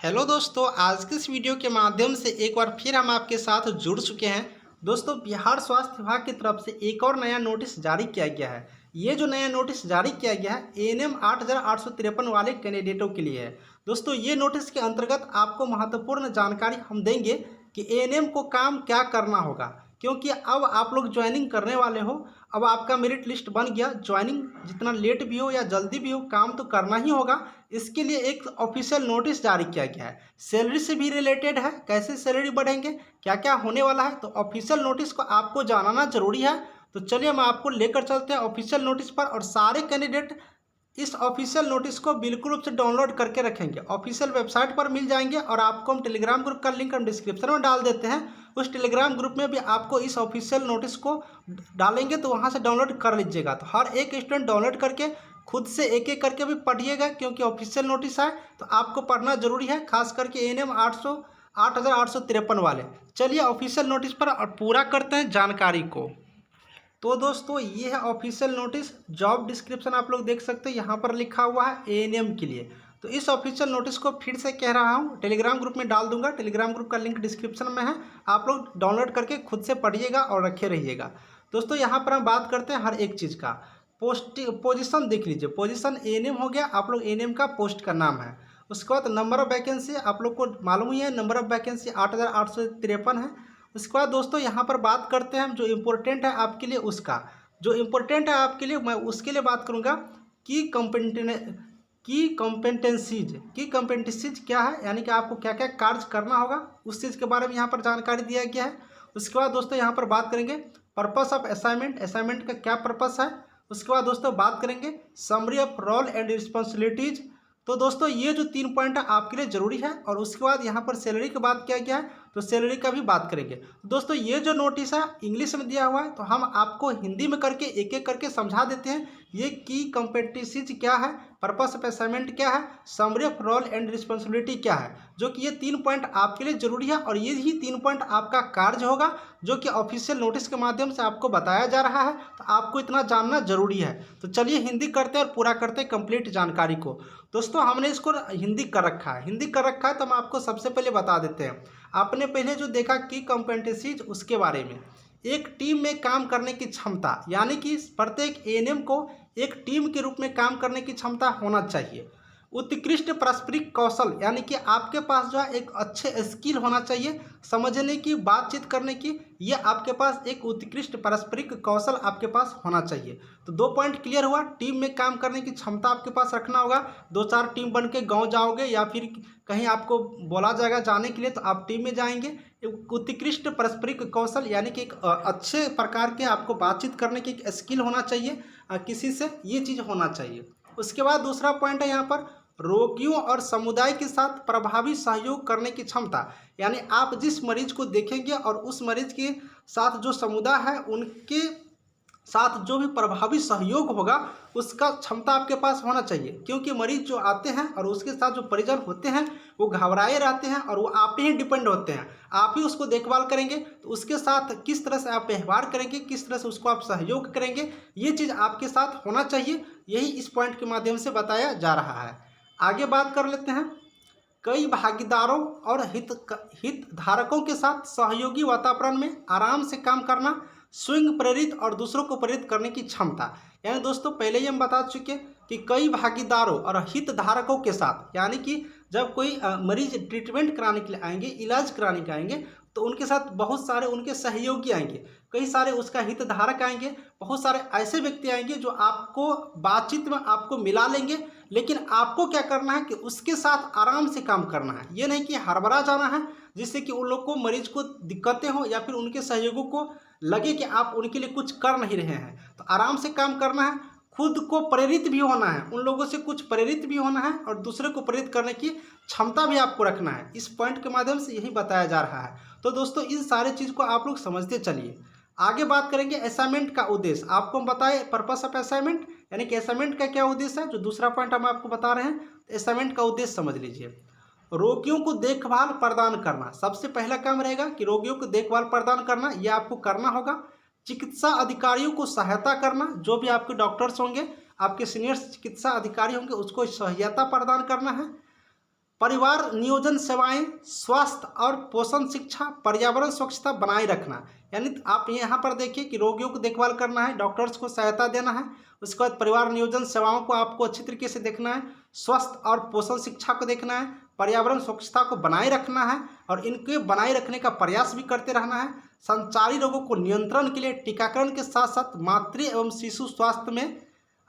Hello दोस्तों, आज के इस वीडियो के माध्यम से एक बार फिर हम आपके साथ जुड़ चुके हैं। दोस्तों, बिहार स्वास्थ्य विभाग की तरफ से एक और नया नोटिस जारी किया गया है। ये जो नया नोटिस जारी किया गया है एएनएम 8853 वाले कैंडिडेटों के लिए है। दोस्तों, ये नोटिस के अंतर्गत आपको महत्वपूर्ण जानकारी हम देंगे कि एएनएम को काम क्या करना होगा, क्योंकि अब आप लोग ज्वाइनिंग करने वाले हो। अब आपका मेरिट लिस्ट बन गया। ज्वाइनिंग जितना लेट भी हो या जल्दी भी हो, काम तो करना ही होगा। इसके लिए एक ऑफिशियल नोटिस जारी किया गया है। सैलरी से भी रिलेटेड है, कैसे सैलरी बढ़ेंगे, क्या क्या होने वाला है, तो ऑफिशियल नोटिस को आपको जानना जरूरी है। तो चलिए हम आपको लेकर चलते हैं ऑफिशियल नोटिस पर। और सारे कैंडिडेट इस ऑफिशियल नोटिस को बिल्कुल रूप से डाउनलोड करके रखेंगे। ऑफिशियल वेबसाइट पर मिल जाएंगे और आपको हम टेलीग्राम ग्रुप का लिंक हम डिस्क्रिप्शन में डाल देते हैं। उस टेलीग्राम ग्रुप में भी आपको इस ऑफिशियल नोटिस को डालेंगे, तो वहाँ से डाउनलोड कर लीजिएगा। तो हर एक स्टूडेंट डाउनलोड करके खुद से एक एक करके भी पढ़िएगा, क्योंकि ऑफिशियल नोटिस है तो आपको पढ़ना जरूरी है, खास करके एएनएम 8853 वाले। चलिए ऑफिशियल नोटिस पर और पूरा करते हैं जानकारी को। तो दोस्तों, ये है ऑफिशियल नोटिस। जॉब डिस्क्रिप्शन आप लोग देख सकते हैं, यहाँ पर लिखा हुआ है एएनएम के लिए। तो इस ऑफिशियल नोटिस को फिर से कह रहा हूँ, टेलीग्राम ग्रुप में डाल दूंगा। टेलीग्राम ग्रुप का लिंक डिस्क्रिप्शन में है, आप लोग डाउनलोड करके खुद से पढ़िएगा और रखे रहिएगा। दोस्तों, यहाँ पर हम बात करते हैं हर एक चीज़ का। पोजीशन देख लीजिए। पोजीशन एएनएम हो गया, आप लोग एएनएम का पोस्ट का नाम है। उसके बाद नंबर ऑफ वैकेंसी आप लोग को मालूम ही है, नंबर ऑफ वैकेंसी 8853 है। उसके बाद दोस्तों, यहाँ पर बात करते हैं हम जो इम्पोर्टेंट है आपके लिए उसका। जो इम्पोर्टेंट है आपके लिए मैं उसके लिए बात करूँगा कि कॉम्पिटेंसीज क्या है, यानी कि आपको क्या क्या कार्य करना होगा, उस चीज़ के बारे में यहाँ पर जानकारी दिया गया है। उसके बाद दोस्तों, यहाँ पर बात करेंगे पर्पस ऑफ असाइनमेंट, असाइनमेंट का क्या पर्पस है। उसके बाद दोस्तों बात करेंगे summary of role and responsibilities. तो दोस्तों, ये जो 3 पॉइंट है आपके लिए जरूरी है। और उसके बाद यहाँ पर सैलरी की बात किया गया है, तो सैलरी का भी बात करेंगे। दोस्तों, ये जो नोटिस है इंग्लिश में दिया हुआ है, तो हम आपको हिंदी में करके एक एक करके समझा देते हैं। ये की कॉम्पिटेंसीज क्या है, पर्पस ऑफ असाइनमेंट क्या है, summary of role and responsibility क्या है, जो कि ये 3 पॉइंट आपके लिए जरूरी है। और ये ही 3 पॉइंट आपका कार्य होगा, जो कि ऑफिशियल नोटिस के माध्यम से आपको बताया जा रहा है। तो आपको इतना जानना जरूरी है। तो चलिए हिंदी करते हैं और पूरा करते हैं कंप्लीट जानकारी को। दोस्तों, हमने इसको हिंदी कर रखा है, तो हम आपको सबसे पहले बता देते हैं। आपने पहले जो देखा की कॉम्पिटेंसीज, उसके बारे में एक टीम में काम करने की क्षमता, यानी कि प्रत्येक एएनएम को एक टीम के रूप में काम करने की क्षमता होना चाहिए। उत्कृष्ट पारस्परिक कौशल, यानी कि आपके पास जो है एक अच्छे स्किल होना चाहिए समझने की, बातचीत करने की। ये आपके पास एक उत्कृष्ट पारस्परिक कौशल आपके पास होना चाहिए। तो 2 पॉइंट क्लियर हुआ। टीम में काम करने की क्षमता आपके पास रखना होगा। 2-4 टीम बन के गाँव जाओगे या फिर कहीं आपको बोला जाएगा जाने के लिए, तो आप टीम में जाएंगे। उत्कृष्ट पारस्परिक कौशल, यानी कि एक अच्छे प्रकार के आपको बातचीत करने की एक स्किल होना चाहिए किसी से, ये चीज़ होना चाहिए। उसके बाद दूसरा पॉइंट है यहाँ पर रोगियों और समुदाय के साथ प्रभावी सहयोग करने की क्षमता, यानी आप जिस मरीज को देखेंगे और उस मरीज के साथ जो समुदाय है उनके साथ जो भी प्रभावी सहयोग होगा, उसका क्षमता आपके पास होना चाहिए। क्योंकि मरीज जो आते हैं और उसके साथ जो परिजन होते हैं वो घबराए रहते हैं और वो आप पे ही डिपेंड होते हैं। आप ही उसको देखभाल करेंगे, तो उसके साथ किस तरह से आप व्यवहार करेंगे, किस तरह से उसको आप सहयोग करेंगे, ये चीज़ आपके साथ होना चाहिए। यही इस पॉइंट के माध्यम से बताया जा रहा है। आगे बात कर लेते हैं। कई भागीदारों और हितधारकों के साथ सहयोगी वातावरण में आराम से काम करना, स्वयं प्रेरित और दूसरों को प्रेरित करने की क्षमता। यानी दोस्तों, पहले ही हम बता चुके कि कई भागीदारों और हितधारकों के साथ, यानी कि जब कोई मरीज ट्रीटमेंट कराने के लिए आएंगे, इलाज कराने के आएंगे, तो उनके साथ बहुत सारे उनके सहयोगी आएंगे, कई सारे उसका हितधारक आएंगे, बहुत सारे ऐसे व्यक्ति आएंगे जो आपको बातचीत में आपको मिला लेंगे। लेकिन आपको क्या करना है कि उसके साथ आराम से काम करना है। ये नहीं कि हड़बड़ा जाना है, जिससे कि उन लोग को, मरीज को दिक्कतें हो या फिर उनके सहयोगों को लगे कि आप उनके लिए कुछ कर नहीं रहे हैं। तो आराम से काम करना है, खुद को प्रेरित भी होना है, उन लोगों से कुछ प्रेरित भी होना है और दूसरे को प्रेरित करने की क्षमता भी आपको रखना है। इस पॉइंट के माध्यम से यही बताया जा रहा है। तो दोस्तों, इन सारे चीज़ को आप लोग समझते चलिए। आगे बात करेंगे असाइनमेंट का उद्देश्य। आपको हम बताए पर्पस ऑफ असाइनमेंट, यानी कि असाइनमेंट का क्या उद्देश्य है, जो दूसरा पॉइंट हम आपको बता रहे हैं। असाइनमेंट का उद्देश्य समझ लीजिए। रोगियों को देखभाल प्रदान करना, सबसे पहला काम रहेगा कि रोगियों को देखभाल प्रदान करना, ये आपको करना होगा। चिकित्सा अधिकारियों को सहायता करना, जो भी आपके डॉक्टर्स होंगे, आपके सीनियर चिकित्सा अधिकारी होंगे, उसको सहायता प्रदान करना है। परिवार नियोजन सेवाएं, स्वास्थ्य और पोषण शिक्षा, पर्यावरण स्वच्छता बनाए रखना। यानी आप यहाँ पर देखिए कि रोगियों को देखभाल करना है, डॉक्टर्स को सहायता देना है, उसके बाद परिवार नियोजन सेवाओं को आपको अच्छी तरीके से देखना है, स्वास्थ्य और पोषण शिक्षा को देखना है, पर्यावरण स्वच्छता को बनाए रखना है और इनके बनाए रखने का प्रयास भी करते रहना है, संचारी रोगों को नियंत्रण के लिए टीकाकरण के साथ साथ मातृ एवं शिशु स्वास्थ्य में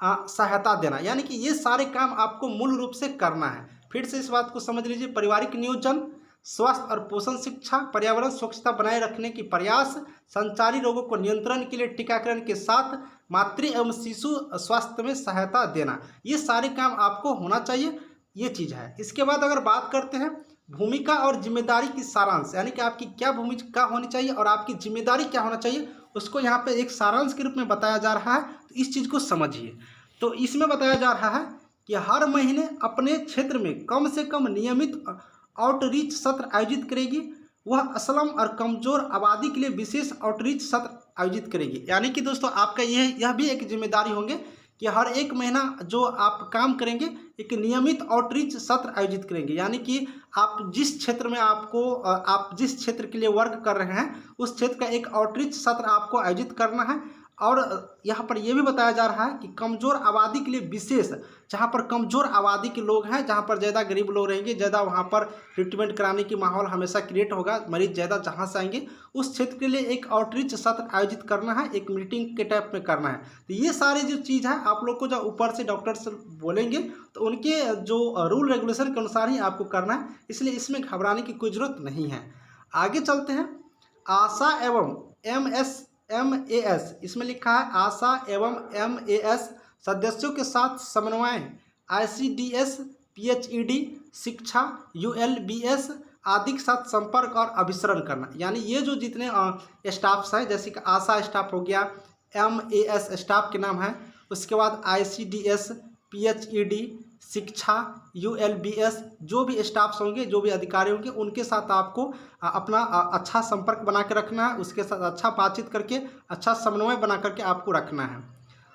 सहायता देना। यानी कि ये सारे काम आपको मूल रूप से करना है। फिर से इस बात को समझ लीजिए, पारिवारिक नियोजन, स्वास्थ्य और पोषण शिक्षा, पर्यावरण स्वच्छता बनाए रखने की प्रयास, संचारी रोगों को नियंत्रण के लिए टीकाकरण के साथ मातृ एवं शिशु स्वास्थ्य में सहायता देना, ये सारे काम आपको होना चाहिए। ये चीज़ है। इसके बाद अगर बात करते हैं भूमिका और जिम्मेदारी की सारांश, यानी कि आपकी क्या भूमिका होनी चाहिए और आपकी जिम्मेदारी क्या होना चाहिए, उसको यहाँ पे एक सारांश के रूप में बताया जा रहा है। तो इस चीज़ को समझिए। तो इसमें बताया जा रहा है कि हर महीने अपने क्षेत्र में कम से कम नियमित आउटरीच सत्र आयोजित करेगी। वह असलम और कमज़ोर आबादी के लिए विशेष आउटरीच सत्र आयोजित करेगी। यानी कि दोस्तों आपका यह भी एक जिम्मेदारी होंगे कि हर एक महीना जो आप काम करेंगे एक नियमित आउटरीच सत्र आयोजित करेंगे। यानी कि आप जिस क्षेत्र में आप जिस क्षेत्र के लिए वर्क कर रहे हैं उस क्षेत्र का एक आउटरीच सत्र आपको आयोजित करना है। और यहाँ पर यह भी बताया जा रहा है कि कमज़ोर आबादी के लिए विशेष, जहाँ पर कमज़ोर आबादी के लोग हैं, जहाँ पर ज़्यादा गरीब लोग रहेंगे, ज़्यादा वहाँ पर ट्रीटमेंट कराने की माहौल हमेशा क्रिएट होगा, मरीज ज़्यादा जहाँ से आएंगे उस क्षेत्र के लिए एक आउटरीच सत्र आयोजित करना है, एक मीटिंग के टाइप में करना है। तो ये सारी जो चीज़ है आप लोग को जो ऊपर से डॉक्टर्स बोलेंगे तो उनके जो रूल रेगुलेशन के अनुसार ही आपको करना है, इसलिए इसमें घबराने की कोई ज़रूरत नहीं है। आगे चलते हैं। आशा एवं MAS, इसमें लिखा है आशा एवं MAS सदस्यों के साथ समन्वय, ICDS, PHED, शिक्षा, ULBS आदि के साथ संपर्क और अभिसरण करना। यानी ये जो जितने स्टाफ्स हैं, जैसे कि आशा स्टाफ हो गया, MAS स्टाफ के नाम है, उसके बाद ICDS, PHED, शिक्षा, ULBS जो भी स्टाफ्स होंगे, जो भी अधिकारी होंगे, उनके साथ आपको अपना अच्छा संपर्क बना के रखना है, उसके साथ अच्छा बातचीत करके अच्छा समन्वय बना करके आपको रखना है।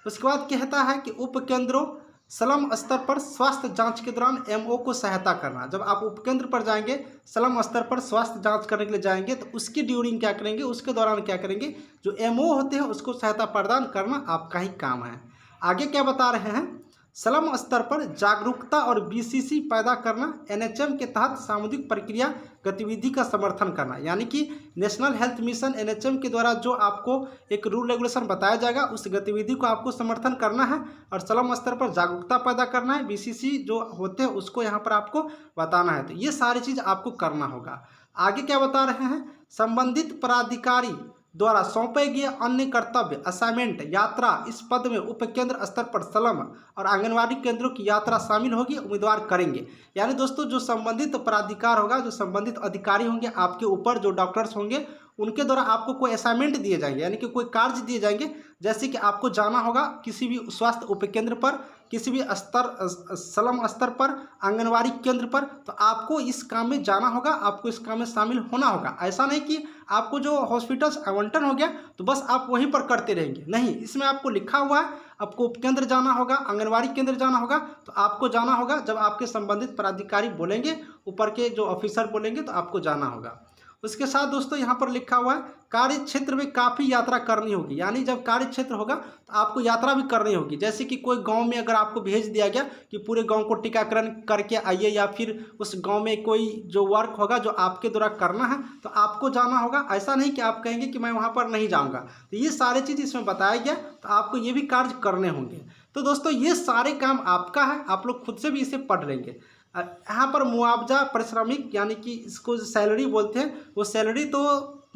उसके बाद कहता है कि उपकेंद्रों स्लम स्तर पर स्वास्थ्य जांच के दौरान MO को सहायता करना। जब आप उपकेंद्र पर जाएंगे, स्लम स्तर पर स्वास्थ्य जांच करने के लिए जाएंगे, तो उसकी ड्यूरिंग क्या करेंगे, उसके दौरान क्या करेंगे, जो MO होते हैं उसको सहायता प्रदान करना आपका ही काम है। आगे क्या बता रहे हैं, स्लम स्तर पर जागरूकता और BCC पैदा करना, NHM के तहत सामुदायिक प्रक्रिया गतिविधि का समर्थन करना। यानी कि नेशनल हेल्थ मिशन NHM के द्वारा जो आपको एक रूल रेगुलेशन बताया जाएगा उस गतिविधि को आपको समर्थन करना है और स्लम स्तर पर जागरूकता पैदा करना है। BCC जो होते हैं उसको यहाँ पर आपको बताना है। तो ये सारी चीज़ आपको करना होगा। आगे क्या बता रहे हैं, संबंधित पदाधिकारी द्वारा सौंपे गए अन्य कर्तव्य, असाइनमेंट, यात्रा, इस पद में उपकेंद्र स्तर पर स्लम और आंगनवाड़ी केंद्रों की यात्रा शामिल होगी, उम्मीदवार करेंगे। यानी दोस्तों जो संबंधित पदाधिकार होगा, जो संबंधित अधिकारी होंगे आपके ऊपर, जो डॉक्टर्स होंगे, उनके द्वारा आपको कोई असाइनमेंट दिए जाएंगे, यानी कि कोई कार्य दिए जाएंगे। जैसे कि आपको जाना होगा किसी भी स्वास्थ्य उपकेंद्र पर, किसी भी स्लम स्तर पर, आंगनवाड़ी केंद्र पर, तो आपको इस काम में जाना होगा, आपको इस काम में शामिल होना होगा। ऐसा नहीं कि आपको जो हॉस्पिटल्स आवंटन हो गया तो बस आप वहीं पर करते रहेंगे, नहीं, इसमें आपको लिखा हुआ है आपको उपकेंद्र जाना होगा, आंगनवाड़ी केंद्र जाना होगा, तो आपको जाना होगा। जब आपके संबंधित पदाधिकारी बोलेंगे, ऊपर के जो ऑफिसर बोलेंगे, तो आपको जाना होगा। उसके साथ दोस्तों यहाँ पर लिखा हुआ है कार्य क्षेत्र में काफ़ी यात्रा करनी होगी। यानी जब कार्य क्षेत्र होगा तो आपको यात्रा भी करनी होगी। जैसे कि कोई गांव में अगर आपको भेज दिया गया कि पूरे गांव को टीकाकरण करके आइए, या फिर उस गांव में कोई जो वर्क होगा जो आपके द्वारा करना है तो आपको जाना होगा। ऐसा नहीं कि आप कहेंगे कि मैं वहाँ पर नहीं जाऊँगा। तो ये सारी चीज़ इसमें बताया गया, तो आपको ये भी कार्य करने होंगे। तो दोस्तों ये सारे काम आपका है, आप लोग खुद से भी इसे पढ़ लेंगे। यहाँ पर मुआवजा पारिश्रमिक, यानी कि इसको सैलरी बोलते हैं, वो सैलरी तो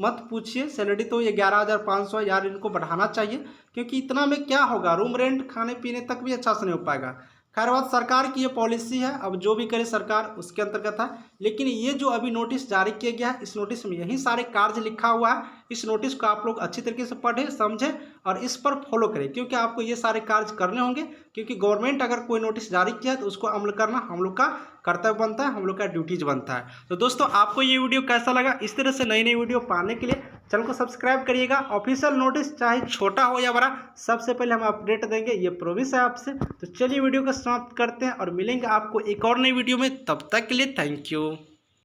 मत पूछिए, सैलरी तो ये 11,500 यार, इनको बढ़ाना चाहिए, क्योंकि इतना में क्या होगा, रूम रेंट खाने पीने तक भी अच्छा से नहीं हो पाएगा। खैर बात सरकार की ये पॉलिसी है, अब जो भी करे सरकार उसके अंतर्गत है। लेकिन ये जो अभी नोटिस जारी किया गया है, इस नोटिस में यही सारे कार्य लिखा हुआ है। इस नोटिस को आप लोग अच्छी तरीके से पढ़ें, समझें और इस पर फॉलो करें, क्योंकि आपको ये सारे कार्य करने होंगे। क्योंकि गवर्नमेंट अगर कोई नोटिस जारी किया है तो उसको अमल करना हम लोग का कर्तव्य बनता है, हम लोग का ड्यूटीज बनता है। तो दोस्तों आपको ये वीडियो कैसा लगा, इस तरह से नई नई वीडियो पाने के लिए चैनल को सब्सक्राइब करिएगा। ऑफिशियल नोटिस चाहे छोटा हो या बड़ा, सबसे पहले हम अपडेट देंगे, ये प्रोमिस है आपसे। तो चलिए वीडियो को समाप्त करते हैं और मिलेंगे आपको एक और नई वीडियो में। तब तक के लिए थैंक यू।